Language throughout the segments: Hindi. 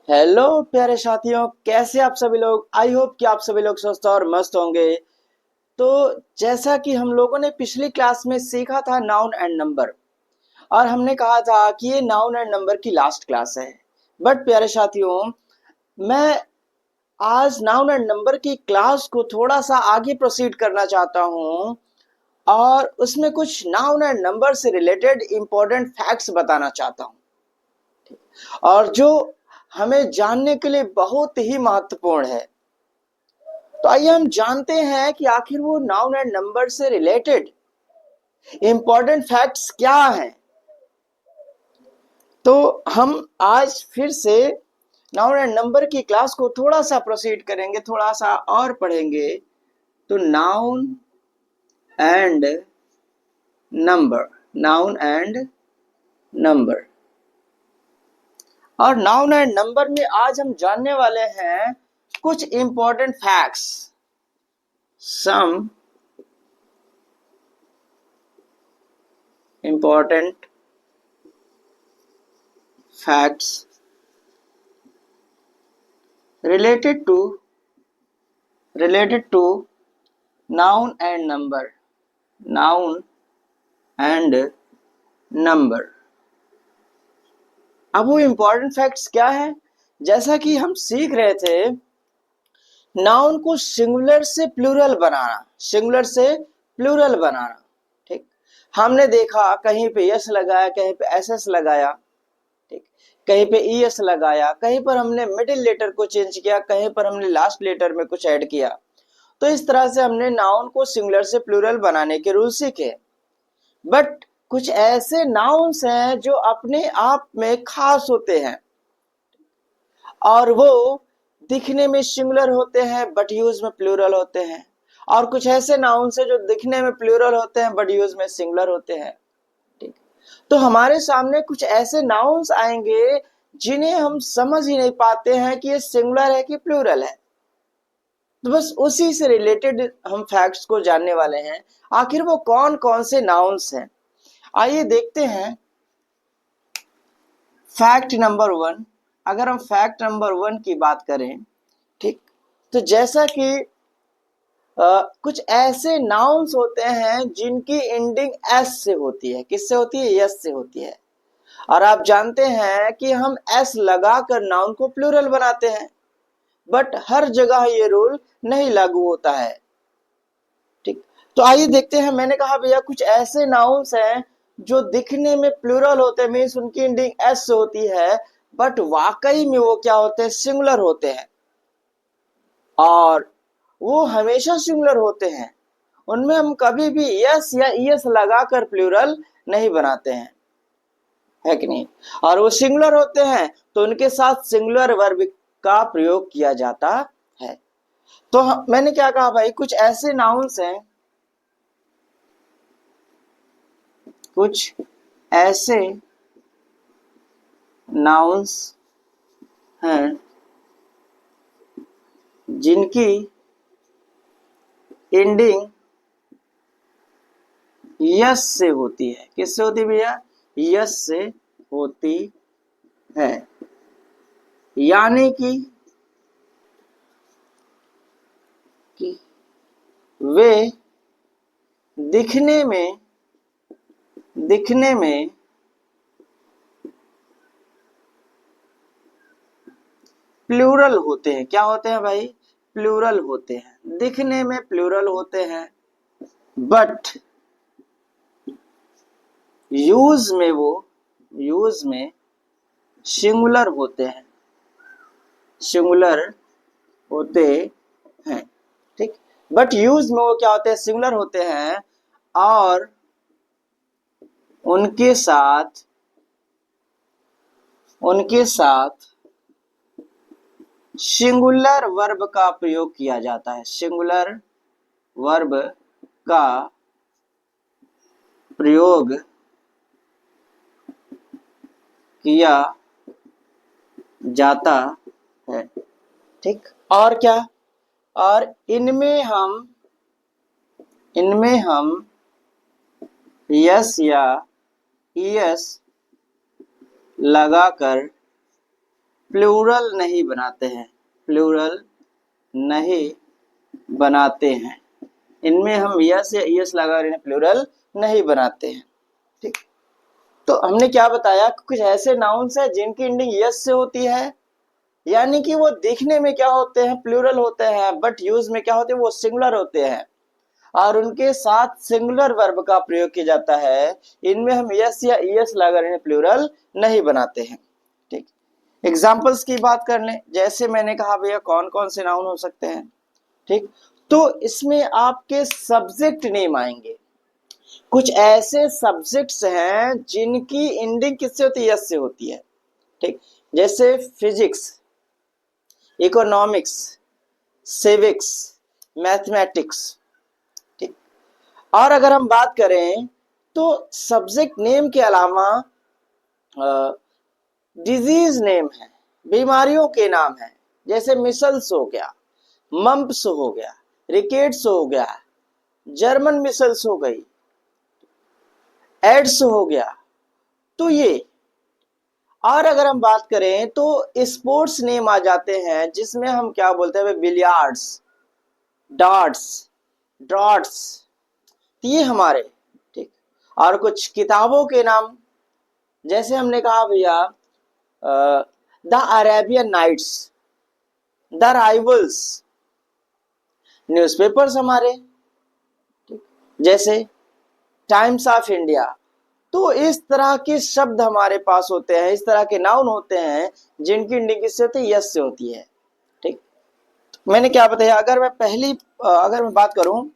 हेलो प्यारे साथियों, कैसे आप सभी लोग। आई होप कि आप सभी लोग स्वस्थ और मस्त होंगे। तो जैसा कि हम लोगों ने पिछली क्लास में सीखा था नाउन एंड नंबर, और हमने कहा था कि ये नाउन एंड नंबर की लास्ट क्लास है। बट प्यारे साथियों, मैं आज नाउन एंड नंबर की क्लास को थोड़ा सा आगे प्रोसीड करना चाहता हूँ, और उसमें कुछ नाउन एंड नंबर से रिलेटेड इंपॉर्टेंट फैक्ट्स बताना चाहता हूँ, और जो हमें जानने के लिए बहुत ही महत्वपूर्ण है। तो आइए हम जानते हैं कि आखिर वो नाउन एंड नंबर से रिलेटेड इंपॉर्टेंट फैक्ट्स क्या हैं। तो हम आज फिर से नाउन एंड नंबर की क्लास को थोड़ा सा प्रोसीड करेंगे, थोड़ा सा और पढ़ेंगे। तो noun and number, noun and number, और नाउन एंड नंबर में आज हम जानने वाले हैं कुछ important facts, some important facts related to noun and number, noun and number। अब वो इंपॉर्टेंट फैक्ट्स क्या है? जैसा कि हम सीख रहे थे, नाउन को सिंगुलर से प्लूरल बनाना, सिंगुलर से प्लूरल बनाना। ठीक, हमने देखा कहीं पे यस लगाया, कहीं पे एस एस लगाया, ठीक, कहीं पे ई एस लगाया, कहीं पर हमने मिडिल लेटर को चेंज किया, कहीं पर हमने लास्ट लेटर में कुछ ऐड किया। तो इस तरह से हमने नाउन को सिंगुलर से प्लूरल बनाने के रूल सीखे। बट कुछ ऐसे नाउन्स हैं जो अपने आप में खास होते हैं, और वो दिखने में सिंगुलर होते हैं बट यूज में प्लूरल होते हैं। और कुछ ऐसे नाउन्स हैं जो दिखने में प्लूरल होते हैं बट यूज में सिंगुलर होते हैं। ठीक, तो हमारे सामने कुछ ऐसे नाउन्स आएंगे जिन्हें हम समझ ही नहीं पाते हैं कि ये सिंगुलर है कि प्लूरल है। तो बस उसी से रिलेटेड हम फैक्ट्स को जानने वाले हैं। आखिर वो कौन कौन से नाउन्स हैं, आइए देखते हैं। फैक्ट नंबर वन, अगर हम फैक्ट नंबर वन की बात करें, ठीक, तो जैसा कि कुछ ऐसे नाउन्स होते हैं जिनकी एंडिंग एस से होती है। किससे होती है? यस से होती है। और आप जानते हैं कि हम एस लगाकर नाउन को प्लूरल बनाते हैं, बट हर जगह ये रूल नहीं लागू होता है। ठीक, तो आइए देखते हैं। मैंने कहा भैया कुछ ऐसे नाउन्स हैं जो दिखने में प्लूरल होते हैं, मीन्स उनकी एंडिंग एस से होती है, बट वाकई में वो क्या होते हैं? सिंगुलर होते हैं, और वो हमेशा सिंगुलर होते हैं। उनमें हम कभी भी यस या ईएस लगाकर प्लूरल नहीं बनाते हैं, है कि नहीं? और वो सिंगुलर होते हैं तो उनके साथ सिंगुलर वर्ब का प्रयोग किया जाता है। तो मैंने क्या कहा भाई, कुछ ऐसे नाउन्स हैं, कुछ ऐसे नाउन्स हैं जिनकी एंडिंग यस से होती है। किससे होती है भैया? यस से होती है। यानी कि वे दिखने में प्लूरल होते हैं। क्या होते हैं भाई? प्लूरल होते हैं, दिखने में प्लूरल होते हैं, बट यूज में सिंगुलर होते हैं, सिंगुलर होते हैं। ठीक, बट यूज में वो क्या होते हैं? सिंगुलर होते हैं, और उनके साथ सिंगुलर वर्ब का प्रयोग किया जाता है। सिंगुलर वर्ब का प्रयोग किया जाता है। ठीक, और क्या? और इनमें हम यस या ईएस लगाकर प्लूरल नहीं बनाते हैं, प्लूरल नहीं बनाते हैं। इनमें हम यस या यस लगा रहे हैं, प्लूरल नहीं बनाते हैं। ठीक, तो हमने क्या बताया, कुछ ऐसे नाउन्स है जिनकी एंडिंग यस से होती है, यानी कि वो दिखने में क्या होते हैं, प्लूरल होते हैं, बट यूज में क्या होते हैं, वो सिंगुलर होते हैं और उनके साथ सिंगुलर वर्ब का प्रयोग किया जाता है। इनमें हम यस या यस लगा रहे हैं, प्लूरल नहीं बनाते हैं। ठीक, एग्जाम्पल्स की बात कर लें, जैसे मैंने कहा भैया कौन कौन से नाउन हो सकते हैं। ठीक, तो इसमें आपके सब्जेक्ट नेम आएंगे। कुछ ऐसे सब्जेक्ट्स हैं जिनकी एंडिंग किससे होती है, यस से होती है। ठीक, जैसे फिजिक्स, इकोनॉमिक्स, सिविक्स, मैथमेटिक्स। ठीक, और अगर हम बात करें तो सब्जेक्ट नेम के अलावा डिजीज नेम है, बीमारियों के नाम है, जैसे मिसल्स हो गया, मम्प्स हो गया, रिकेट्स हो गया, जर्मन मिसल्स हो गई, एड्स हो गया। तो ये, और अगर हम बात करें तो स्पोर्ट्स नेम आ जाते हैं जिसमें हम क्या बोलते हैं, बिलियार्ड्स, डार्ट्स, ड्रॉट्स, ये हमारे। ठीक, और कुछ किताबों के नाम, जैसे हमने कहा भैया the Arabian Nights, the Rivals, newspapers हमारे, जैसे टाइम्स ऑफ इंडिया। तो इस तरह के शब्द हमारे पास होते हैं, इस तरह के नाउन होते हैं जिनकी एंडिंग किससे होती है, यस से होती है। ठीक, मैंने क्या बताया, अगर मैं बात करूं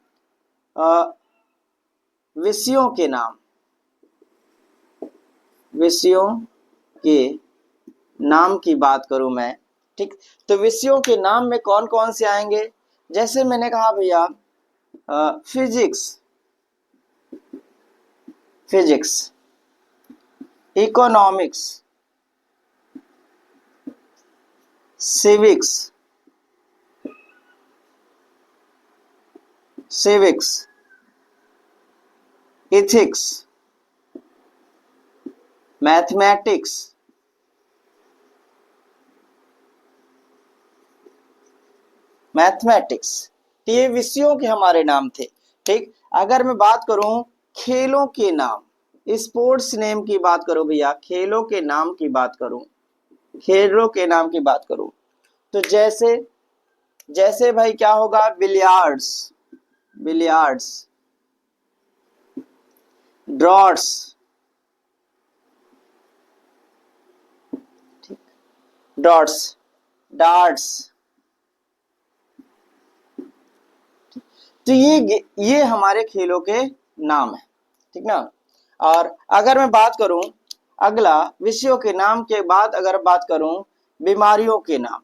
विषयों के नाम, विषयों के नाम की बात करूं मैं। ठीक, तो विषयों के नाम में कौन कौन से आएंगे, जैसे मैंने कहा भैया physics, physics, economics, civics, civics, ethics, mathematics, mathematics. तो ये विषयों के हमारे नाम थे। ठीक, अगर मैं बात करूं खेलों के नाम, स्पोर्ट्स नेम की बात करूं भैया, खेलों के नाम की बात करूं, खेलों के नाम की बात करूं, तो जैसे जैसे भाई क्या होगा, billiards, billiards, droughts, dots, darts. तो ये हमारे खेलों के नाम है। ठीक ना, और अगर मैं बात करूं अगला विषयों के नाम के बाद, अगर बात करूं बीमारियों के नाम,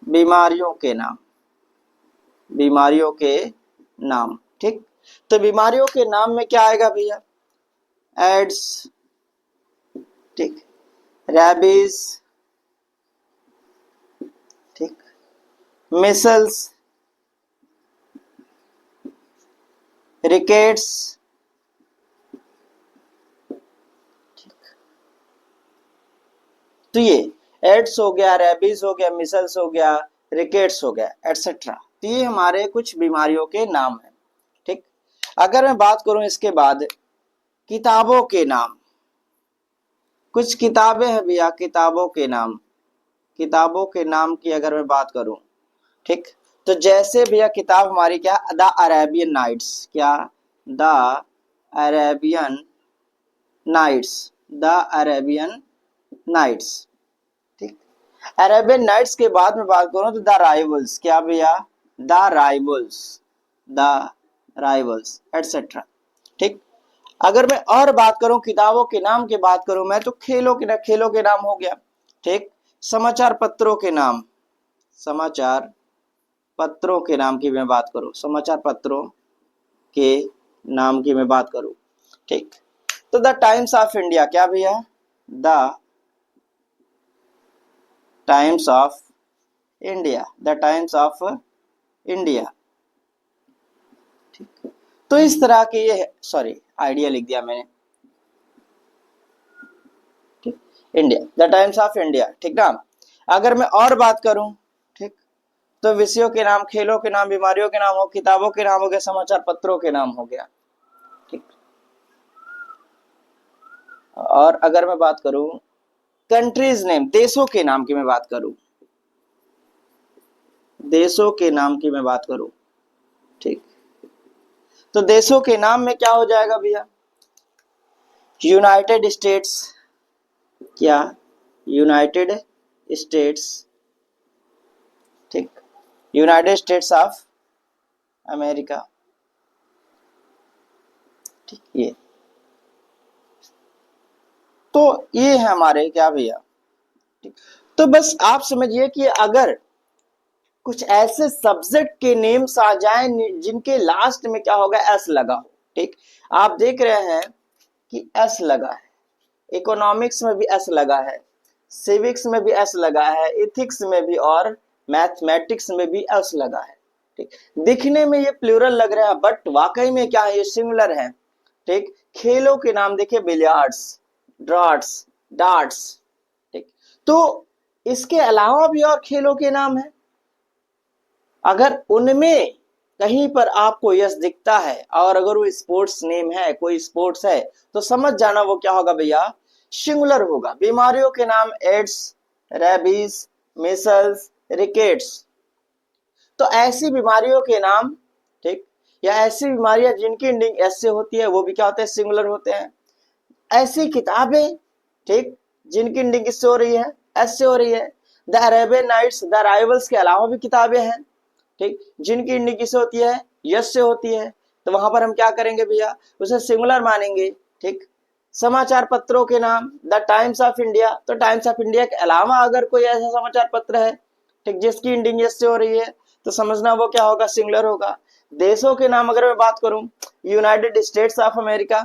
बीमारियों के नाम, बीमारियों के नाम। ठीक, तो बीमारियों के नाम में क्या आएगा भैया, एड्स, ठीक, रैबीज, ठीक, मिसल्स, रिकेट्स, तो ये एड्स हो गया, रैबीज हो गया, मिसल्स हो गया, रिकेट्स हो गया, एटसेट्रा। तो ये हमारे कुछ बीमारियों के नाम हैं। ठीक, अगर मैं बात करूं इसके बाद किताबों के नाम, कुछ किताबें हैं भैया, किताबों के नाम, किताबों के नाम की अगर मैं बात करूं, ठीक, तो जैसे भैया किताब हमारी क्या, द अरेबियन नाइट्स, क्या, the Arabian Nights, the Arabian Nights. ठीक, अरेबियन नाइट्स के बाद में बात करूं तो द राइवल्स, क्या भैया, the rivals, the rivals, etcetera. ठीक, अगर मैं और बात करूं किताबों के नाम की बात करूं मैं, तो खेलों के नाम हो गया। ठीक, समाचार पत्रों के नाम, समाचार पत्रों के नाम की मैं बात करूं, समाचार पत्रों के नाम की मैं बात करूं। ठीक, तो द टाइम्स ऑफ इंडिया, क्या भैया, the times of India, the times of India. ठीक, तो इस तरह के ये, सॉरी आइडिया लिख दिया मैंने। ठीक, India, the times of India, ठीक ना। अगर मैं और बात करूं, ठीक, तो विषयों के नाम, खेलों के नाम, बीमारियों के नाम हो, किताबों के नाम हो गया, समाचार पत्रों के नाम हो गया, ठीक। और अगर मैं बात करूं कंट्रीज नेम, देशों के नाम की मैं बात करूं, देशों के नाम की मैं बात करूं, ठीक, तो देशों के नाम में क्या हो जाएगा भैया, यूनाइटेड स्टेट्स, क्या, यूनाइटेड स्टेट्स, ठीक, यूनाइटेड स्टेट्स ऑफ अमेरिका, ठीक, ये तो ये है हमारे क्या भैया, ठीक। तो बस आप समझिए कि अगर कुछ ऐसे सब्जेक्ट के नेम्स आ जाएं जिनके लास्ट में क्या होगा, एस लगा हो, ठीक। आप देख रहे हैं कि एस लगा है, इकोनॉमिक्स में भी एस लगा है, सिविक्स में भी एस लगा है, इथिक्स में भी और मैथमेटिक्स में भी एस लगा है, ठीक। दिखने में ये प्लूरल लग रहा है बट वाकई में क्या है, ये सिंगुलर है, ठीक। खेलों के नाम देखिए, बिलियर्ड्स, ड्राट्स, डार्ट्स, ठीक। तो इसके अलावा भी और खेलों के नाम है, अगर उनमें कहीं पर आपको यस दिखता है और अगर वो स्पोर्ट्स नेम है, कोई स्पोर्ट्स है, तो समझ जाना वो क्या होगा भैया, सिंगुलर होगा। बीमारियों के नाम एड्स, रेबीज, मिसल्स, रिकेट्स, तो ऐसी बीमारियों के नाम, ठीक, या ऐसी बीमारियां जिनकी एंडिंग एस से होती है, वो भी क्या होते हैं, सिंगुलर होते हैं। ऐसी किताबें, ठीक, जिनकी एंडिंग किससे हो रही है, एस से हो रही है। The Arabian Nights, the Rivals के अलावा भी किताबें हैं, ठीक, जिनकी एंडिंग किससे होती है, यस से होती है, तो वहां पर हम क्या करेंगे भैया, उसे सिंगुलर मानेंगे, ठीक। समाचार पत्रों के नाम, द टाइम्स ऑफ इंडिया, तो टाइम्स ऑफ इंडिया के अलावा अगर कोई ऐसा समाचार पत्र है, ठीक, जिसकी एंडिंग यस से हो रही है, तो समझना वो क्या होगा, सिंगुलर होगा। देशों के नाम अगर मैं बात करूं, यूनाइटेड स्टेट्स ऑफ अमेरिका,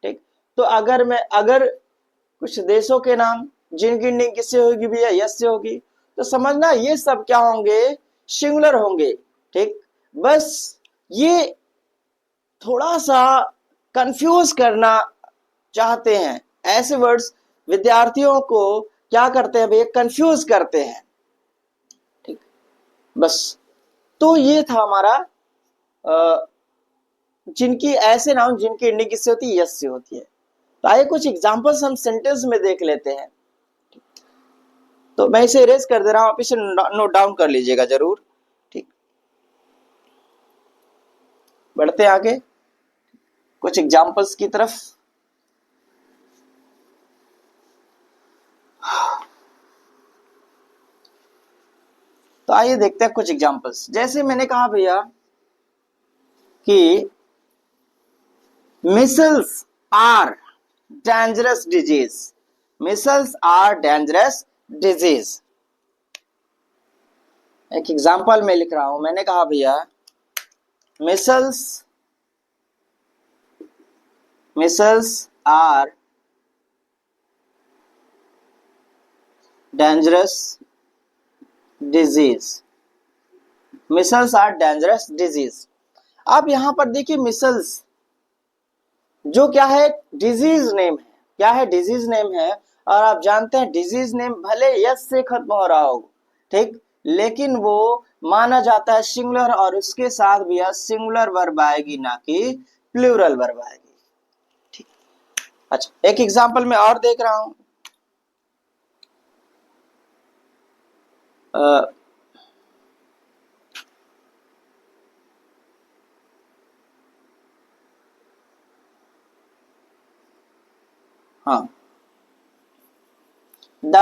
ठीक, तो अगर कुछ देशों के नाम जिनकी एंडिंग किससे होगी भैया, यस से होगी, तो समझना ये सब क्या होंगे, सिंगुलर होंगे, ठीक। बस ये थोड़ा सा कंफ्यूज करना चाहते हैं, ऐसे वर्ड्स विद्यार्थियों को क्या करते हैं भैया, कंफ्यूज करते हैं, ठीक। बस तो ये था हमारा जिनकी ऐसे नाउन जिनकी एंडिंग किससे होती है, यस से होती है। तो आइए कुछ एग्जांपल्स हम सेंटेंस में देख लेते हैं। तो मैं इसे इरेज कर दे रहा हूं, आप इसे नोट डाउन कर लीजिएगा जरूर, ठीक। बढ़ते आगे कुछ एग्जांपल्स की तरफ। तो आइए देखते हैं कुछ एग्जांपल्स। जैसे मैंने कहा भैया कि measles are dangerous disease, measles are dangerous disease. एक एग्जांपल में लिख रहा हूं, मैंने कहा भैया measles are dangerous disease, measles are dangerous disease. अब यहां पर देखिए मिसल्स जो क्या है, डिजीज नेम है, क्या है, डिजीज नेम है। और आप जानते हैं डिजीज नेम भले यस से खत्म हो रहा हो, ठीक, लेकिन वो माना जाता है सिंगुलर, और उसके साथ भी सिंगुलर वर्ब आएगी, ना कि प्लूरल वर्ब आएगी, ठीक। अच्छा एक एग्जांपल मैं और देख रहा हूं, हाँ, the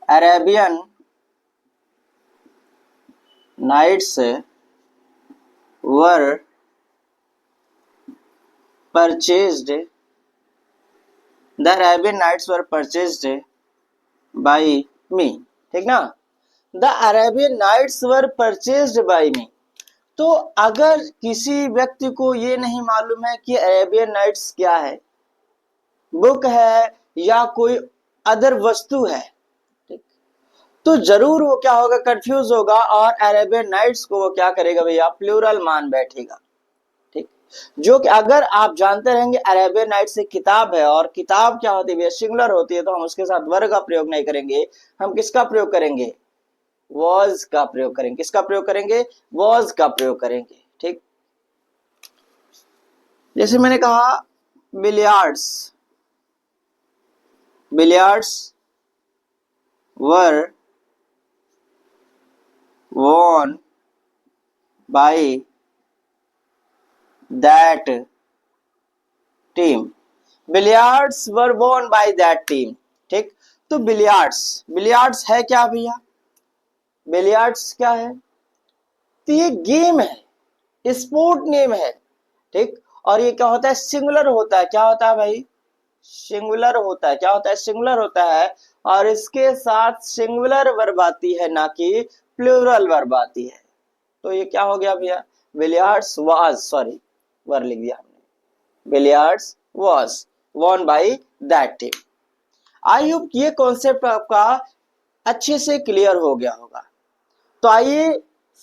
Arabian Nights were purchased, the Arabian Nights were purchased by me, ठीक ना। The Arabian Nights were purchased by me. तो अगर किसी व्यक्ति को ये नहीं मालूम है कि अरेबियन नाइट्स क्या है, बुक है या कोई अदर वस्तु है, ठीक, तो जरूर वो क्या होगा, कंफ्यूज होगा, और अरेबियन नाइट्स को वो क्या करेगा भैया, प्लूरल मान बैठेगा, ठीक। जो कि अगर आप जानते रहेंगे अरेबियन नाइट्स एक किताब है, और किताब क्या होती है, सिंगुलर होती है, तो हम उसके साथ वर्ग का प्रयोग नहीं करेंगे, हम किसका प्रयोग करेंगे, वॉज का प्रयोग करेंगे। किसका प्रयोग करेंगे, वॉज का प्रयोग करेंगे। ठीक, जैसे मैंने कहा billiards, billiards were won by that team, billiards were won by that team। ठीक, तो बिलियर्ड्स, बिलियर्ड्स है क्या भैया, बिलियर्ड्स क्या है, तो ये गेम है, स्पोर्ट नेम है। ठीक, और ये क्या होता है, सिंगुलर होता है। क्या होता है भाई, सिंगुलर होता है। क्या होता है, सिंगुलर होता है, और इसके साथ सिंगुलर वर्ब आती है, ना कि प्लूरल वर्ब आती है। तो ये क्या हो गया भैया, बिलियर्ड्स वाज, सॉरी वर लिख दिया हमने, billiards was won by that team. I hope ये कॉन्सेप्ट आपका अच्छे से क्लियर हो गया होगा। तो आइए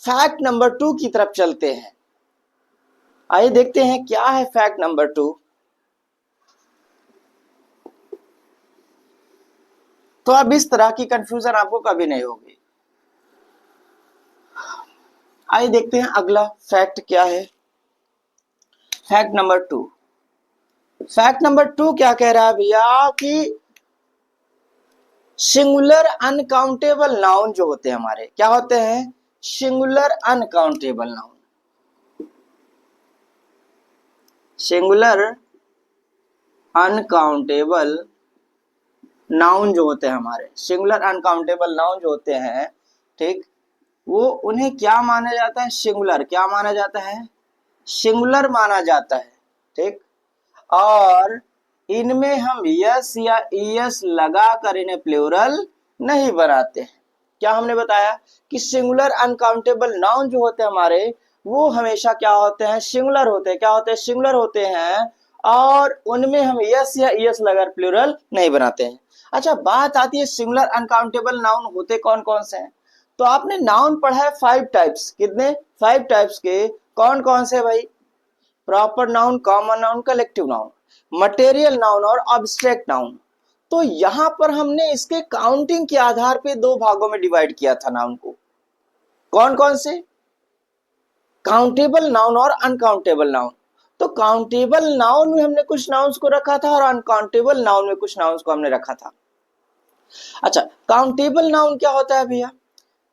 फैक्ट नंबर 2 की तरफ चलते हैं। आइए देखते हैं क्या है फैक्ट नंबर 2। तो अब इस तरह की कंफ्यूजन आपको कभी नहीं होगी। आइए देखते हैं अगला फैक्ट क्या है। फैक्ट नंबर 2, फैक्ट नंबर 2 क्या कह रहा है भैया कि सिंगुलर अनकाउंटेबल नाउन जो होते हैं हमारे, क्या होते हैं, singular uncountable noun, singular uncountable noun जो होते हैं हमारे, सिंगुलर अनकाउंटेबल नाउन जो होते हैं, ठीक, वो उन्हें क्या माना जाता है, सिंगुलर, क्या माना जाता है, सिंगुलर माना जाता है। ठीक, और इनमें हम यस या ईएस लगाकर इन्हें प्लूरल नहीं बनाते हैं। क्या हमने बताया कि सिंगुलर अनकाउंटेबल नाउन जो होते हैं हमारे, वो हमेशा क्या होते हैं, सिंगुलर होते हैं। क्या होते हैं, सिंगुलर होते हैं, और उनमें हम यस या ईएस लगाकर प्लूरल नहीं बनाते हैं। अच्छा, बात आती है सिंगुलर अनकाउंटेबल नाउन होते कौन कौन से हैं। तो आपने नाउन पढ़ा है 5 टाइप्स, कितने, 5 टाइप्स के। कौन कौन से भाई, proper noun, common noun, collective noun, material noun और अब्स्ट्रैक्ट नाउन। तो यहां पर हमने इसके काउंटिंग के आधार पे 2 भागों में डिवाइड किया था नाउन को। कौन कौन से, काउंटेबल नाउन और अनकाउंटेबल नाउन। तो काउंटेबल नाउन में हमने कुछ नाउन्स को रखा था, और अनकाउंटेबल नाउन में कुछ नाउन्स को हमने रखा था। अच्छा, काउंटेबल नाउन क्या होता है भैया,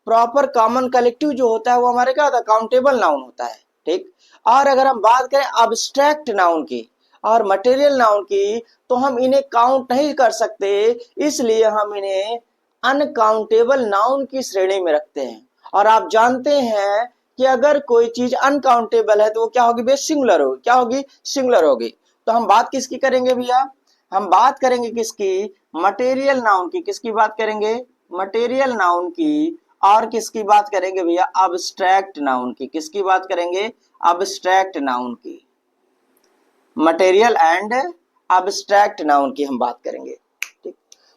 प्रॉपर कॉमन कलेक्टिव जो होता है वो हमारे क्या होता है, काउंटेबल नाउन होता है। ठीक, और अगर हम बात करें अब्स्ट्रैक्ट नाउन की और मटेरियल नाउन की, तो हम इन्हें काउंट नहीं कर सकते, इसलिए हम इन्हें अनकाउंटेबल नाउन की श्रेणी में रखते हैं। और आप जानते हैं कि अगर कोई चीज अनकाउंटेबल है तो वो क्या होगी भैया, सिंगुलर होगी। क्या होगी, सिंगुलर होगी। तो हम बात किसकी करेंगे भैया, हम बात करेंगे किसकी, मटेरियल नाउन की। किसकी बात करेंगे, मटेरियल नाउन की। और किसकी बात करेंगे भैया, अब्स्ट्रैक्ट नाउन की। किसकी बात करेंगे, अब्स्ट्रैक्ट नाउन की, मटेरियल एंड अब्स्ट्रैक्ट नाउन की हम बात करेंगे। ठीक,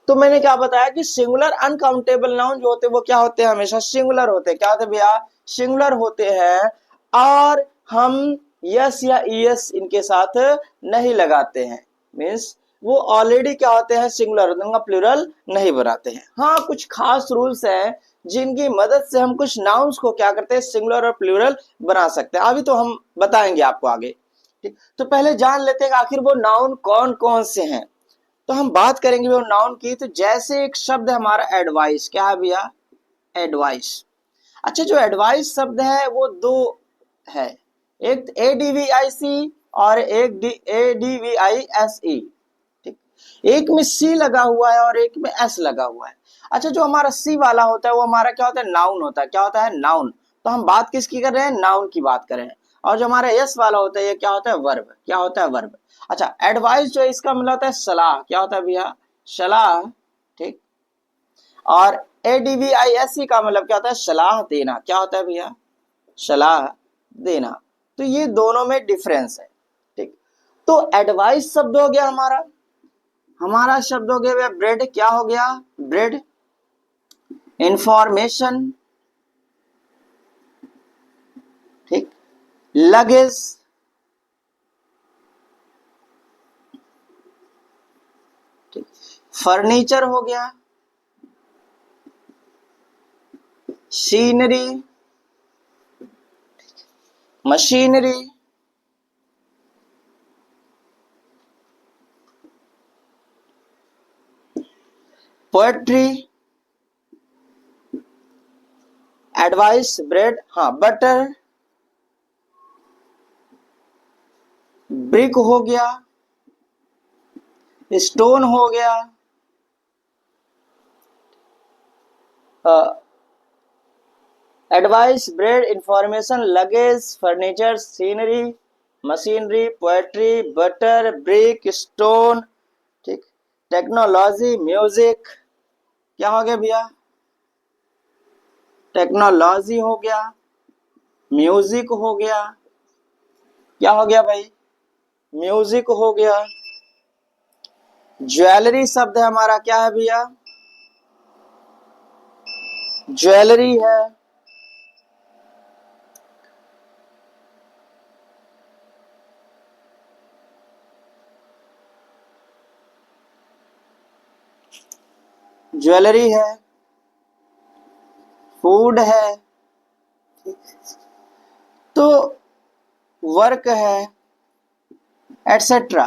तो मैंने क्या बताया कि सिंगुलर अनकाउंटेबल नाउन जो होते हैं वो क्या होते हैं, हमेशा सिंगुलर होते हैं। क्या होते हैं भैया, सिंगुलर होते हैं, और हम यस या ईएस इनके साथ नहीं लगाते हैं। मीन्स वो ऑलरेडी क्या होते हैं, सिंगुलर होते हैं, प्लूरल नहीं बनाते हैं। हाँ, कुछ खास रूल्स हैं जिनकी मदद से हम कुछ नाउन्स को क्या करते हैं, सिंगुलर और प्लूरल बना सकते हैं। अभी तो हम बताएंगे आपको आगे। ठीक, तो पहले जान लेते हैं आखिर वो नाउन कौन कौन से हैं। तो हम बात करेंगे वो नाउन की। तो जैसे एक शब्द है हमारा एडवाइस, क्या है भैया, एडवाइस। अच्छा, जो एडवाइस शब्द है वो 2 है, एक ADVIC और एक ADVISE। ठीक, एक में सी लगा हुआ है और एक में एस लगा हुआ है। अच्छा, जो हमारा सी वाला होता है वो हमारा क्या होता है, नाउन होता है। क्या होता है, नाउन। तो हम बात किसकी कर रहे हैं, नाउन की बात कर रहे हैं। और जो हमारा यस वाला होता है ये क्या होता है, वर्ब। क्या होता है, वर्ब। अच्छा, एडवाइस जो है इसका मतलब होता है सलाह। क्या होता है भैया, सलाह। ठीक, और ADVISE का मतलब क्या होता है, सलाह देना। क्या होता है भैया, सलाह देना। तो ये दोनों में डिफरेंस है। ठीक, तो एडवाइस शब्द हो गया हमारा, हमारा शब्द हो गया ब्रेड। क्या हो गया, ब्रेड। इंफॉर्मेशन, ठीक, लगेज, फर्नीचर हो गया, scenery, machinery, poetry, advice, bread, हाँ बटर, ब्रिक हो गया, स्टोन हो गया, advice, bread, information, luggage, furniture, scenery, machinery, poetry, butter, brick, stone, ठीक, टेक्नोलॉजी, म्यूजिक, क्या हो गया भैया, टेक्नोलॉजी हो गया, म्यूजिक हो गया, क्या हो गया भाई, म्यूजिक हो गया, ज्वेलरी शब्द है हमारा, क्या है भैया, ज्वेलरी है, ज्वेलरी है, फूड है, तो वर्क है, एटसेट्रा।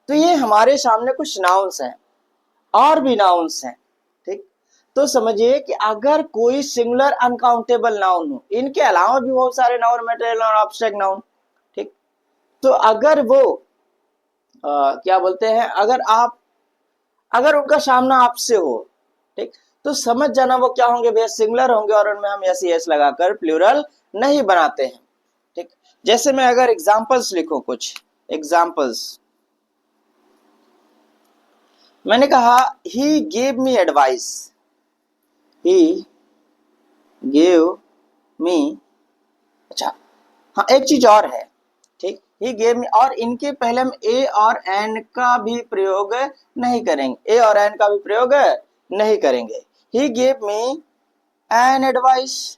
तो ये हमारे सामने कुछ नाउन्स हैं, और भी नाउन्स हैं, ठीक। तो समझिए कि अगर कोई सिंगुलर अनकाउंटेबल नाउन हो, इनके अलावा भी बहुत सारे नाउन, मटेरियल और ऑब्स्ट्रैक्ट नाउन, ठीक। तो अगर वो क्या बोलते हैं, अगर उनका सामना आपसे हो, ठीक, तो समझ जाना वो क्या होंगे भैया, सिंगुलर होंगे, और उनमें हम एस एस लगाकर प्लूरल नहीं बनाते हैं, ठीक। जैसे मैं अगर एग्जांपल्स लिखूं, कुछ एग्जांपल्स, मैंने कहा ही गेव मी एडवाइस, ही गेव मी, अच्छा हाँ एक चीज और है, ठीक, ही गेव मी, और इनके पहले हम ए और एन का भी प्रयोग नहीं करेंगे, ए और एन का भी प्रयोग नहीं करेंगे। ही गेव मी एन एडवाइस,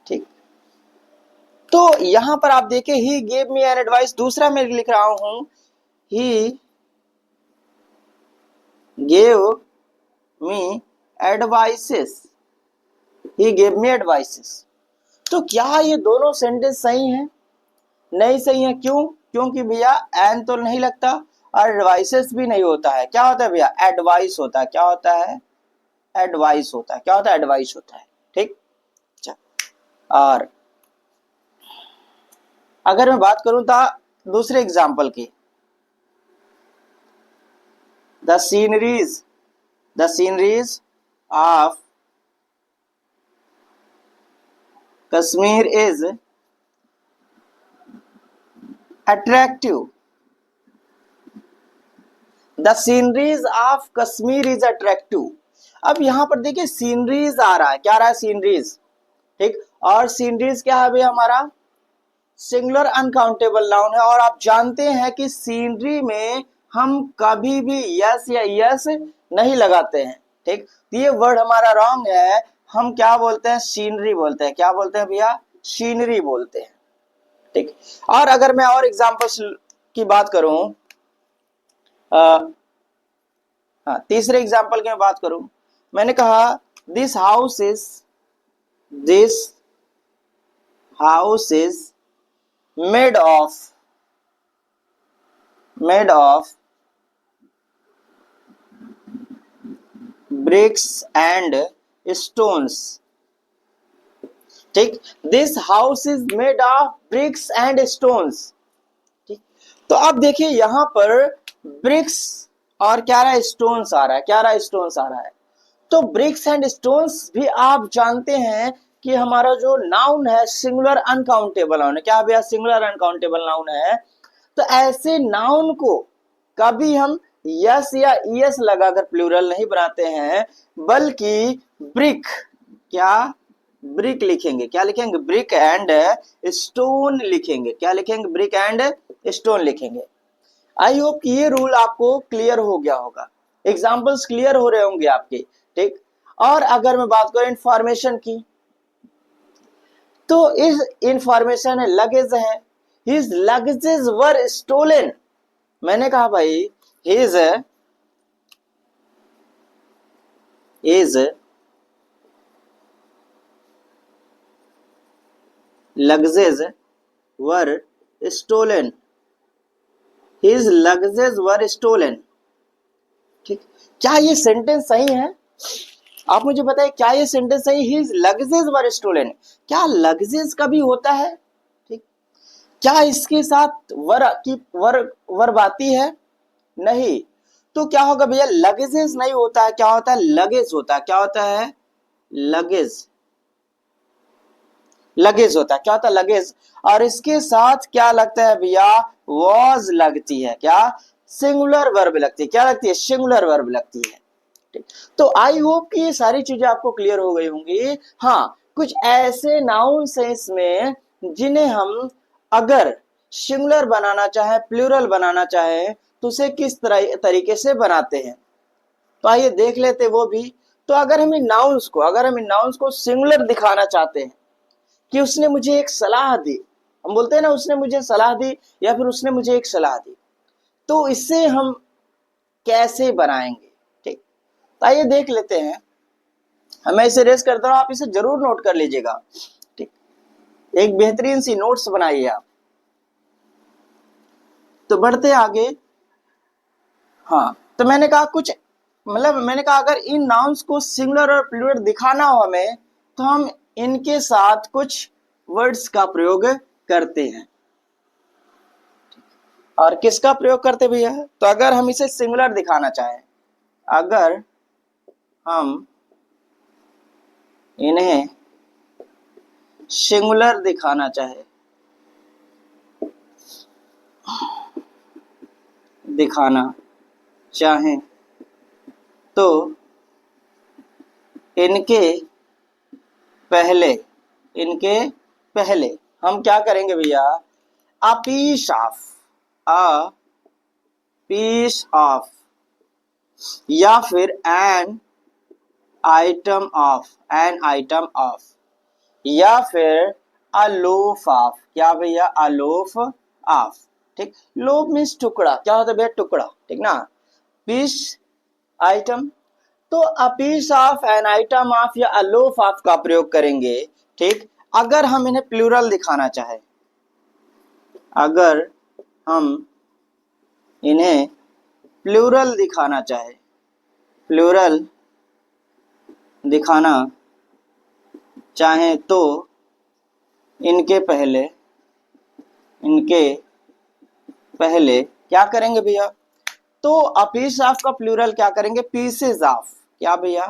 ठीक। तो यहां पर आप देखिए ही गेव मी एन एडवाइस, दूसरा मैं लिख रहा हूं ही गेव मी एडवाइसेस, ही गेव मी एडवाइसेस। तो क्या ये दोनों सेंटेंस सही हैं? नहीं सही है, क्यों? क्योंकि भैया एन तो नहीं लगता और एडवाइसेस भी नहीं होता है। क्या होता है भैया? एडवाइस होता है। क्या होता है? एडवाइस होता है। क्या होता है? एडवाइस होता है, ठीक। अच्छा, और अगर मैं बात करूं था दूसरे एग्जाम्पल की, the sceneries of Kashmir is attractive, the sceneries of Kashmir is attractive. अब यहां पर देखिए सीनरीज आ रहा है, क्या आ रहा है? सीनरीज, ठीक। और सीनरीज क्या है भैया? हमारा सिंगुलर अनकाउंटेबल नाउन है, और आप जानते हैं कि सीनरी में हम कभी भी यस या यस नहीं लगाते हैं, ठीक। ये वर्ड हमारा रॉन्ग है, हम क्या बोलते हैं? सीनरी बोलते हैं। क्या बोलते हैं भैया? सीनरी बोलते हैं, ठीक। और अगर मैं और एग्जांपल्स की बात करूं, हाँ तीसरे एग्जांपल की मैं बात करूं, मैंने कहा this house is made of bricks and stones, ठीक। This house is made of BRICS and stones, ठीक। तो अब देखिए यहां पर ब्रिक्स और क्या रहा है? स्टोन्स आ रहा है। क्या रहा है? स्टोन्स आ रहा है। तो ब्रिक्स एंड स्टोन्स भी आप जानते हैं कि हमारा जो नाउन है सिंगुलर अनकाउंटेबल नाउन है। क्या भैया? सिंगुलर अनकाउंटेबल नाउन है। तो ऐसे नाउन को कभी हम यस या ईएस लगाकर प्लूरल नहीं बनाते हैं, बल्कि ब्रिक, क्या? ब्रिक लिखेंगे। क्या लिखेंगे? ब्रिक एंड स्टोन लिखेंगे। क्या लिखेंगे? ब्रिक एंड स्टोन लिखेंगे। आई होप कि ये रूल आपको क्लियर हो गया होगा, एग्जाम्पल्स क्लियर हो रहे होंगे आपके, ठीक। और अगर मैं बात करूं इंफॉर्मेशन की, तो इस इंफॉर्मेशन है लगेज है, हिज लगेजेस वर स्टोलन, मैंने कहा भाई his luggage were stolen. His luggage were stolen. ठीक, क्या ये सेंटेंस सही है? आप मुझे बताइए क्या ये सेंटेंस सही? His luggage were stolen. क्या लगेजेस कभी होता है? ठीक, क्या इसके साथ वर्ब आती है? नहीं। तो क्या होगा भैया? लगेजेस नहीं होता है, क्या होता है? लगेज होता है। क्या होता है? लगेज। लगेज होता है। क्या होता है? लगेज। और इसके साथ क्या लगता है भैया? वॉज लगती है। क्या? सिंगुलर वर्ब लगती है। क्या लगती है? सिंगुलर वर्ब लगती है। ठीक, तो आई होप कि ये सारी चीजें आपको क्लियर हो गई होंगी। हाँ, कुछ ऐसे नाउन्स हैं इसमें जिन्हें हम अगर सिंगुलर बनाना चाहे, प्लूरल बनाना चाहे, तो उसे किस तरह तरीके से बनाते हैं, तो आइए देख लेते वो भी। तो अगर हम इन नाउन्स को सिंगुलर दिखाना चाहते हैं कि उसने मुझे एक सलाह दी, हम बोलते हैं ना उसने मुझे सलाह दी या फिर उसने मुझे एक सलाह दी, तो इससे हम कैसे बनाएंगे? ठीक, तो आइए देख लेते हैं। मैं इसे रेस करता हूं, आप इसे जरूर नोट कर लीजिएगा। ठीक, एक बेहतरीन सी नोट्स बनाइए आप। तो बढ़ते आगे। हाँ, तो मैंने कहा कुछ मैंने कहा अगर इन नाउन्स को सिंगुलर और प्लूरल दिखाना हो हमें, तो हम इनके साथ कुछ वर्ड्स का प्रयोग करते हैं। और किसका प्रयोग करते भैया? तो अगर हम इसे सिंगुलर दिखाना चाहें, अगर हम इन्हें सिंगुलर दिखाना चाहे, तो इनके पहले हम क्या करेंगे भैया? अ पीस ऑफ या फिर एन आइटम ऑफ या फिर अ लोफ ऑफ। क्या भैया? अ लोफ ऑफ। ठीक, लोफ मीन्स टुकड़ा। क्या होता है भैया? टुकड़ा। ठीक ना, पीस आइटम। तो a piece of, an item of या अ लोफ ऑफ का प्रयोग करेंगे। ठीक, अगर हम इन्हें प्लूरल दिखाना चाहे, अगर हम इन्हें प्लूरल दिखाना चाहें तो इनके पहले क्या करेंगे भैया? तो अ पीस ऑफ का प्लूरल क्या करेंगे? Pieces of. क्या भैया?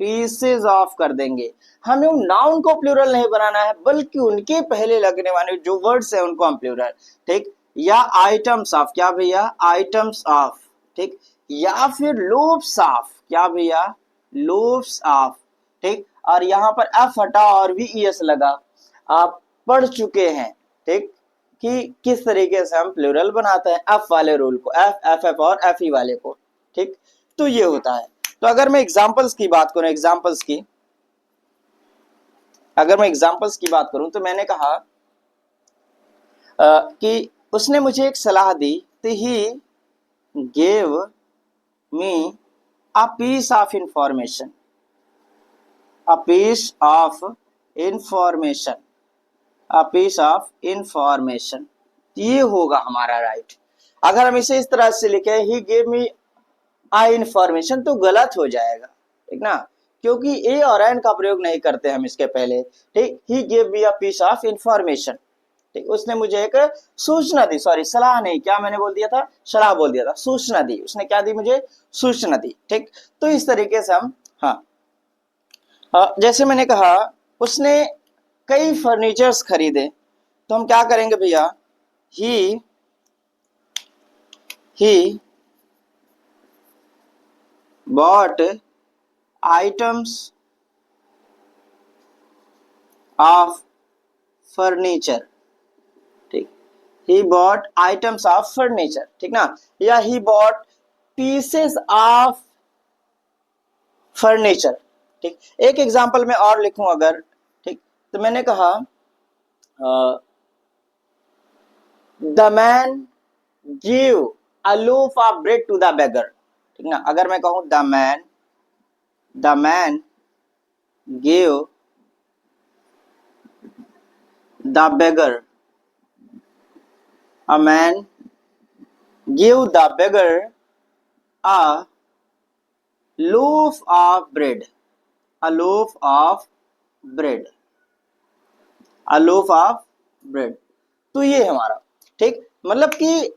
पीसेज ऑफ कर देंगे। हमें उन नाउन को प्लूरल नहीं बनाना है, बल्कि उनके पहले लगने वाले जो वर्ड्स हैं उनको हम प्लूरल। ठीक, या आइटम्स ऑफ। क्या भैया? Items of. ठीक, या फिर लोब्स ऑफ। क्या भैया? Lobes of. ठीक, और यहाँ पर एफ हटा और भी ईएस लगा। आप पढ़ चुके हैं ठीक कि किस तरीके से हम प्लूरल बनाते हैं, एफ वाले रूल को, एफ एफ और एफ ई वाले को। ठीक, तो ये होता है। तो अगर मैं एग्जांपल्स की बात करूं, तो मैंने कहा कि उसने मुझे एक सलाह दी, तो he gave me a piece of information. A piece of information, ये होगा हमारा राइट। अगर हम इसे इस तरह से लिखे ही गेव मी आ इंफॉर्मेशन, तो गलत हो जाएगा। ठीक ना, क्योंकि ए और एन का प्रयोग नहीं करते हम इसके पहले। ठीक, he gave me a piece of information. ठीक, उसने मुझे एक सूचना दी, सॉरी सलाह नहीं, क्या मैंने बोल दिया था? सलाह बोल दिया था। सूचना दी, उसने क्या दी? मुझे सूचना दी। ठीक, तो इस तरीके से हम, हाँ, जैसे मैंने कहा उसने कई फर्नीचर्स खरीदे, तो हम क्या करेंगे भैया? ही bought items of furniture। ठीक, he bought items of furniture। ठीक ना, या he bought pieces of furniture। ठीक, एक एग्जांपल में और लिखूं अगर, ठीक, तो मैंने कहा the man give a loaf of bread to the beggar, ठीक ना। अगर मैं कहूं the man gave the beggar, a man gave the beggar a loaf of bread, a loaf of bread, a loaf of bread। तो ये है हमारा, ठीक। मतलब कि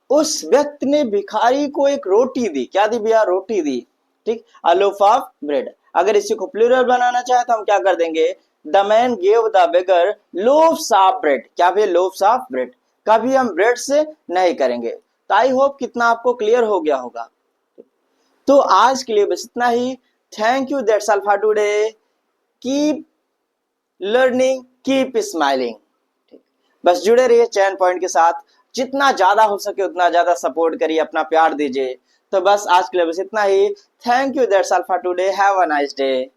उस व्यक्ति ने भिखारी को एक रोटी दी, क्या दी भैया, रोटी दी, ठीक। अ लोफ ऑफ ब्रेड। अगर इसी को प्लूरल बनाना चाहे तो हम क्या कर देंगे, the man gave the beggar loaves of bread, क्या भैया, लोफ्स ऑफ ब्रेड। कभी हम ब्रेड से नहीं करेंगे। तो आई होप कितना आपको क्लियर हो गया होगा। तो आज के लिए बस इतना ही। Thank you, that's all for today. Keep learning, keep smiling. बस जुड़े रहिए चैन पॉइंट के साथ, जितना ज्यादा हो सके उतना ज्यादा सपोर्ट करिए, अपना प्यार दीजिए। तो बस आज के लिए बस इतना ही। Thank you, that's all for today. Have a nice day.